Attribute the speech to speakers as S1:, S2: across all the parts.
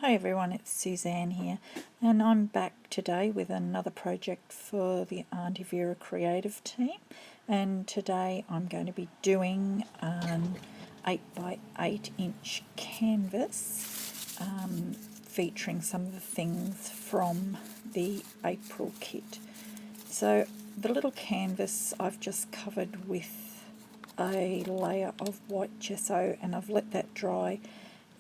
S1: Hi everyone, it's Suzanne here, and I'm back today with another project for the Aunty Vera creative team. And today I'm going to be doing an 8 by 8 inch canvas featuring some of the things from the April kit. So the little canvas I've just covered with a layer of white gesso, and I've let that dry,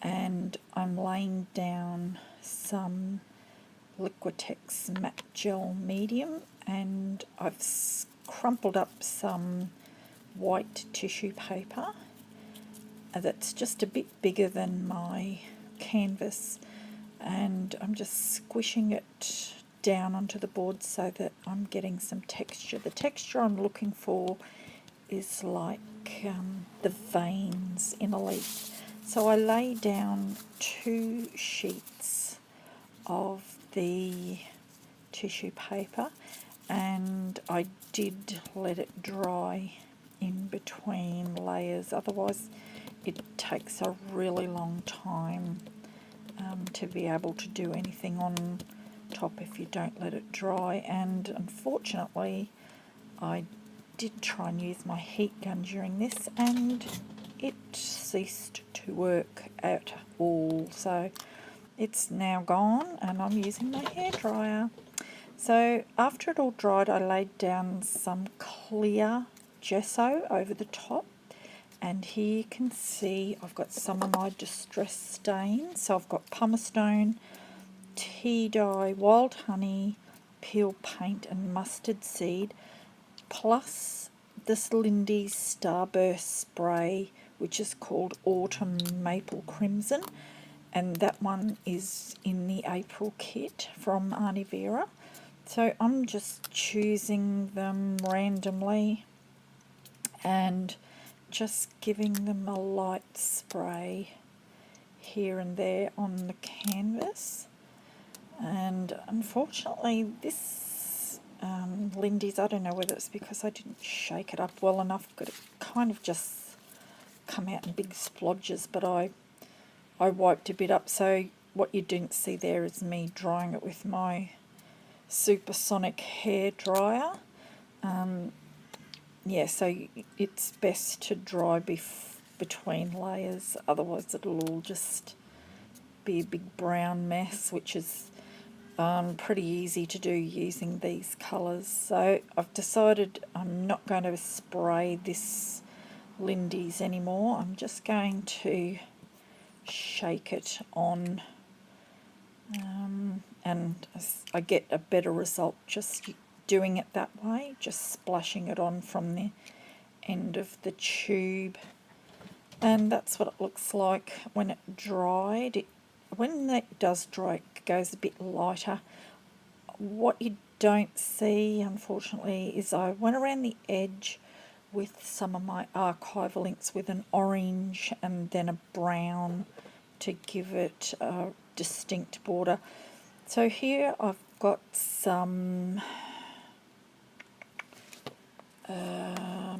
S1: and I'm laying down some Liquitex matte gel medium, and I've crumpled up some white tissue paper that's just a bit bigger than my canvas, and I'm just squishing it down onto the board so that I'm getting some texture. The texture I'm looking for is like the veins in a leaf. So I lay down 2 sheets of the tissue paper, and I did let it dry in between layers, otherwise it takes a really long time to be able to do anything on top if you don't let it dry. And unfortunately I did try and use my heat gun during this, and it ceased to work at all, so it's now gone and I'm using my hairdryer. So after it all dried, I laid down some clear gesso over the top, and here you can see I've got some of my distress stains. So I've got pumice stone, tea dye, wild honey, peel paint and mustard seed, plus this Lindy's Starburst spray, which is called Autumn Maple Crimson, and that one is in the April kit from Aunty Vera. So I'm just choosing them randomly and just giving them a light spray here and there on the canvas. And unfortunately this Lindy's, I don't know whether it's because I didn't shake it up well enough, but it kind of just come out in big splodges, but I wiped a bit up, so what you didn't see there is me drying it with my supersonic hair dryer. Yeah, so it's best to dry between layers, otherwise it'll all just be a big brown mess, which is pretty easy to do using these colours. So I've decided I'm not going to spray this Lindy's anymore. I'm just going to shake it on, and I get a better result just doing it that way, just splashing it on from the end of the tube. And that's what it looks like when it dried. When that does dry, it goes a bit lighter. What you don't see, unfortunately, is I went around the edge with some of my archival inks with an orange and then a brown to give it a distinct border. So here I've got some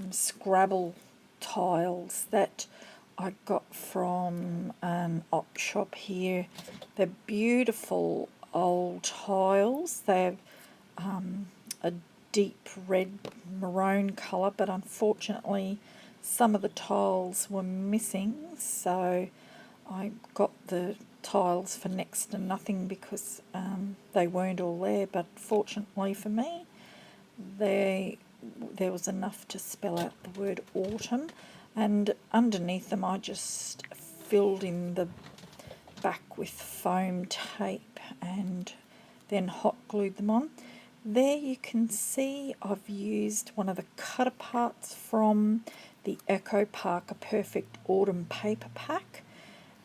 S1: Scrabble tiles that I got from an op shop here. They're beautiful old tiles. They're a deep red maroon colour, but unfortunately some of the tiles were missing, so I got the tiles for next to nothing because they weren't all there. But fortunately for me, there was enough to spell out the word autumn, and underneath them I just filled in the back with foam tape and then hot glued them on. There you can see I've used one of the cut aparts from the Echo Parker Perfect Autumn paper pack,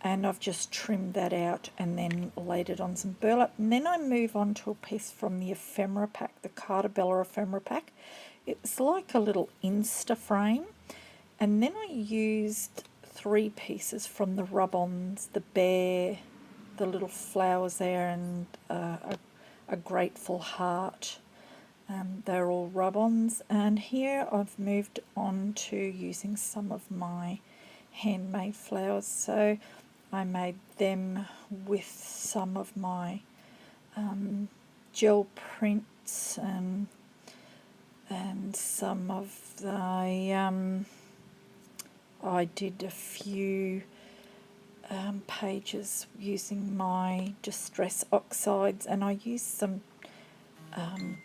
S1: and I've just trimmed that out and then laid it on some burlap. And then I move on to a piece from the ephemera pack, the Cartabella ephemera pack. It's like a little Insta frame, and then I used 3 pieces from the rub-ons, the bear, the little flowers there, and a grateful heart. They're all rub-ons, and here I've moved on to using some of my handmade flowers. So I made them with some of my gel prints and some of the I did a few pages using my distress oxides, and I used some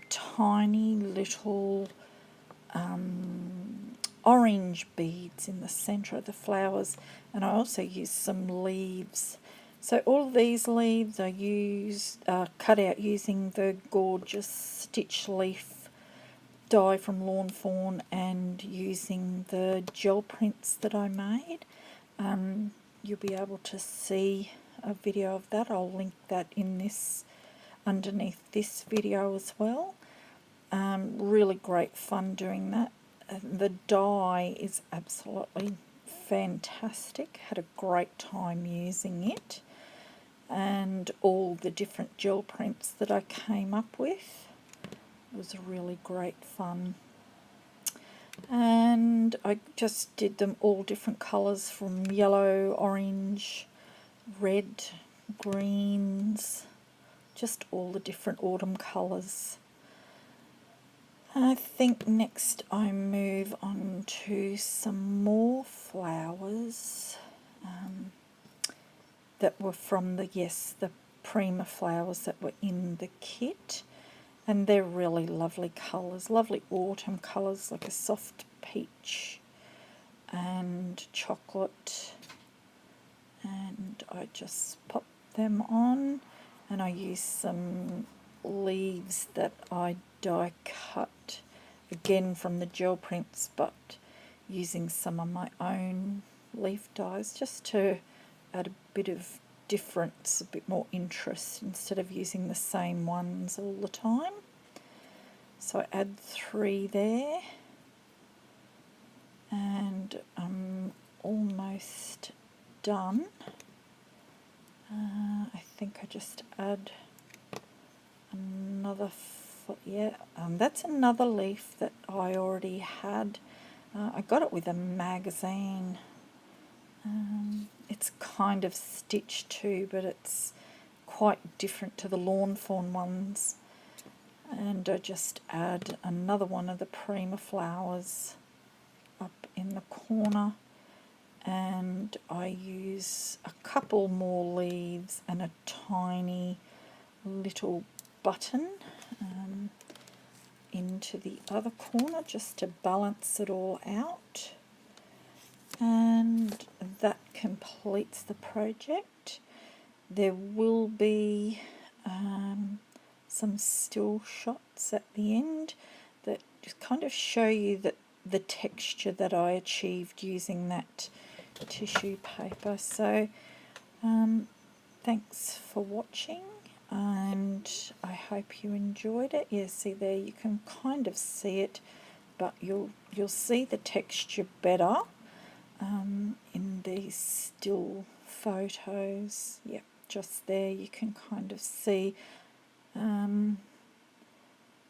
S1: tiny little orange beads in the centre of the flowers, and I also used some leaves. So all of these leaves I cut out using the gorgeous stitch leaf die from Lawn Fawn and using the gel prints that I made. You'll be able to see a video of that. I'll link that in this underneath this video as well. Really great fun doing that. The dye is absolutely fantastic. Had a great time using it, and all the different gel prints that I came up with. It was really great fun. And I just did them all different colours, from yellow, orange, red, greens, just all the different autumn colours. I think next I move on to some more flowers that were from the Prima flowers that were in the kit. And they're really lovely colours, lovely autumn colours, like a soft peach and chocolate. And I just pop them on, and I use some leaves that I die cut, again from the gel prints, but using some of my own leaf dies, just to add a bit of difference, a bit more interest, instead of using the same ones all the time. So I add 3 there, and I'm almost done. I think I just add another that's another leaf that I already had. I got it with a magazine. It's kind of stitched too, but it's quite different to the Lawn Fawn ones. And I just add another one of the Prima flowers up in the corner, and I use a couple more leaves and a tiny little button into the other corner, just to balance it all out. And that completes the project. There will be some still shots at the end that just kind of show you that the texture that I achieved using that tissue paper. So thanks for watching, and I hope you enjoyed it. Yeah, see there, you can kind of see it, but you'll see the texture better in these still photos. Yep, just there you can kind of see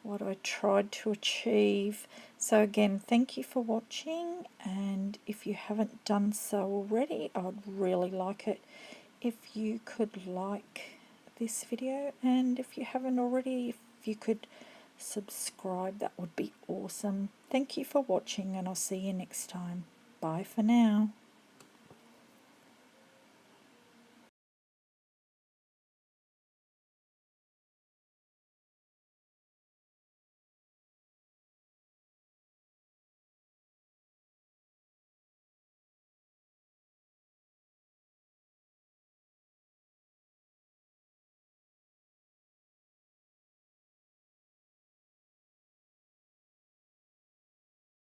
S1: what I tried to achieve. So again, thank you for watching, and if you haven't done so already, I'd really like it if you could like this video, and if you haven't already, if you could subscribe, that would be awesome. Thank you for watching, and I'll see you next time. Bye for now.